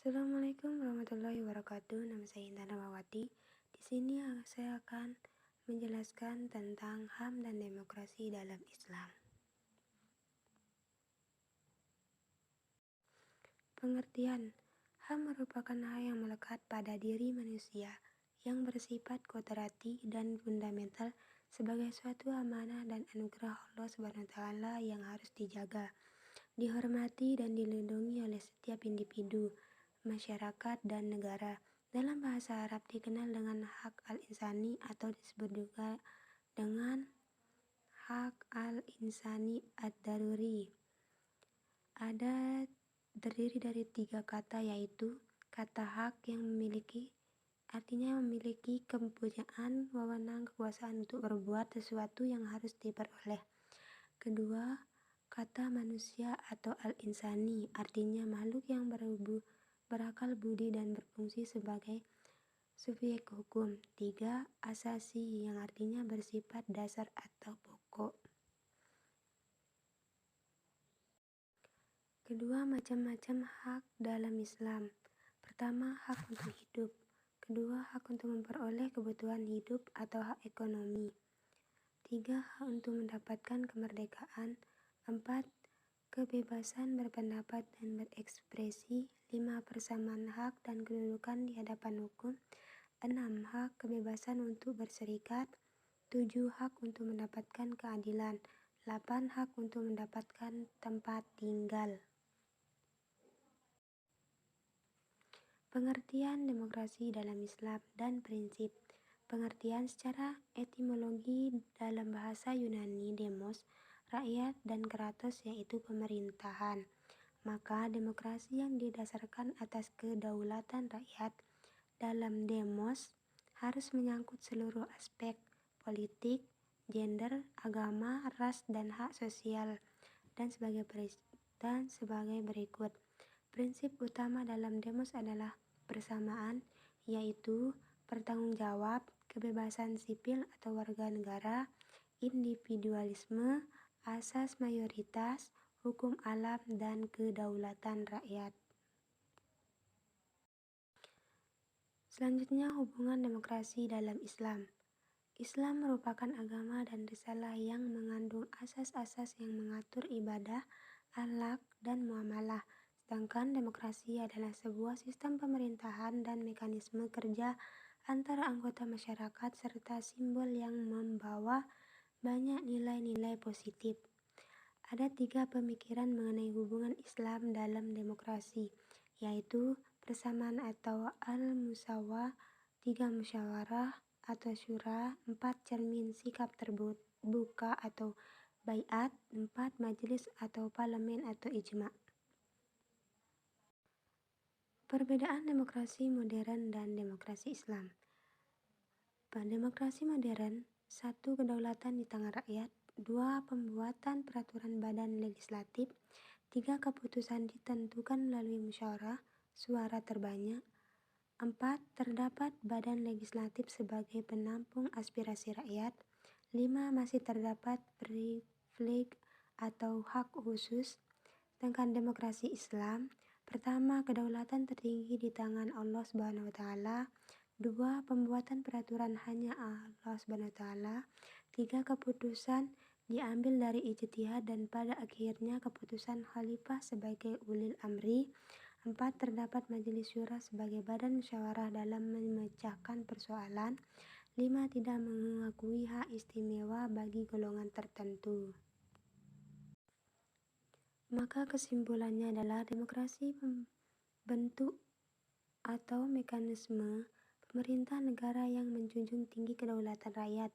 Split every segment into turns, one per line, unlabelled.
Assalamualaikum warahmatullahi wabarakatuh. Nama saya Intan Ramawati. Di sini saya akan menjelaskan tentang HAM dan demokrasi dalam Islam. Pengertian HAM merupakan hal yang melekat pada diri manusia yang bersifat kodrati dan fundamental sebagai suatu amanah dan anugerah Allah SWT yang harus dijaga, dihormati dan dilindungi oleh setiap individu, masyarakat, dan negara. Dalam bahasa Arab dikenal dengan hak al-insani atau disebut juga dengan hak al-insani ad-daruri. Terdiri dari 3 kata, yaitu kata hak yang artinya memiliki kepunyaan, wewenang, kekuasaan untuk berbuat sesuatu yang harus diperoleh. Kedua, kata manusia atau al-insani artinya makhluk yang berakal budi dan berfungsi sebagai subjek hukum. 3, asasi yang artinya bersifat dasar atau pokok. Kedua macam-macam hak dalam Islam. Pertama, hak untuk hidup. Kedua, hak untuk memperoleh kebutuhan hidup atau hak ekonomi. 3, hak untuk mendapatkan kemerdekaan. 4, kebebasan berpendapat dan berekspresi. 5, persamaan hak dan kedudukan di hadapan hukum. 6, hak kebebasan untuk berserikat. 7, hak untuk mendapatkan keadilan. 8, hak untuk mendapatkan tempat tinggal. Pengertian demokrasi dalam Islam dan prinsip. Pengertian secara etimologi dalam bahasa Yunani demos, rakyat, dan kratos, yaitu pemerintahan. Maka demokrasi yang didasarkan atas kedaulatan rakyat dalam demos harus menyangkut seluruh aspek politik, gender, agama, ras, dan hak sosial dan sebagai berikut. Prinsip utama dalam demos adalah persamaan, yaitu bertanggung-jawab, kebebasan sipil atau warga negara, individualisme, asas mayoritas, hukum alam, dan kedaulatan rakyat. Selanjutnya, hubungan demokrasi dalam Islam. Islam merupakan agama dan risalah yang mengandung asas-asas yang mengatur ibadah, akhlak, dan muamalah. Sedangkan demokrasi adalah sebuah sistem pemerintahan dan mekanisme kerja antara anggota masyarakat serta simbol yang membawa banyak nilai-nilai positif. Ada 3 pemikiran mengenai hubungan Islam dalam demokrasi, yaitu persamaan atau al-musawah, 3 musyawarah atau syura, 4 cermin sikap terbuka atau baiat, 4 majelis atau parlemen atau ijma'. Perbedaan demokrasi modern dan demokrasi Islam. Pada demokrasi modern, 1. Kedaulatan di tangan rakyat. 2. Pembuatan peraturan badan legislatif. 3. Keputusan ditentukan melalui musyawarah suara terbanyak. 4. Terdapat badan legislatif sebagai penampung aspirasi rakyat. 5. Masih terdapat privilege atau hak khusus. Sedangkan demokrasi Islam, pertama, kedaulatan tertinggi di tangan Allah SWT. 2. Pembuatan peraturan hanya Allah SWT. 3. Keputusan diambil dari ijtihad dan pada akhirnya keputusan khalifah sebagai ulil amri. 4. Terdapat majelis syura sebagai badan musyawarah dalam memecahkan persoalan. 5. Tidak mengakui hak istimewa bagi golongan tertentu. Maka kesimpulannya adalah demokrasi bentuk atau mekanisme pemerintah negara yang menjunjung tinggi kedaulatan rakyat.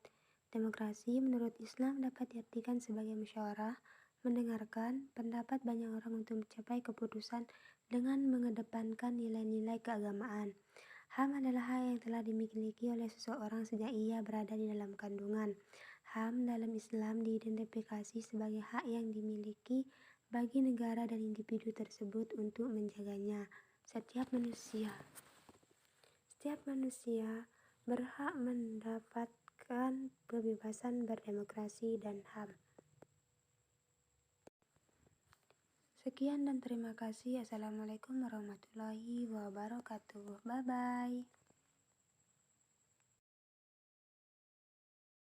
Demokrasi menurut Islam dapat diartikan sebagai musyawarah, mendengarkan pendapat banyak orang untuk mencapai keputusan dengan mengedepankan nilai-nilai keagamaan. HAM adalah hak yang telah dimiliki oleh seseorang sejak ia berada di dalam kandungan. HAM dalam Islam diidentifikasi sebagai hak yang dimiliki bagi negara dan individu tersebut untuk menjaganya. Setiap manusia berhak mendapatkan kebebasan berdemokrasi dan HAM. Sekian dan terima kasih. Assalamualaikum warahmatullahi wabarakatuh. Bye bye.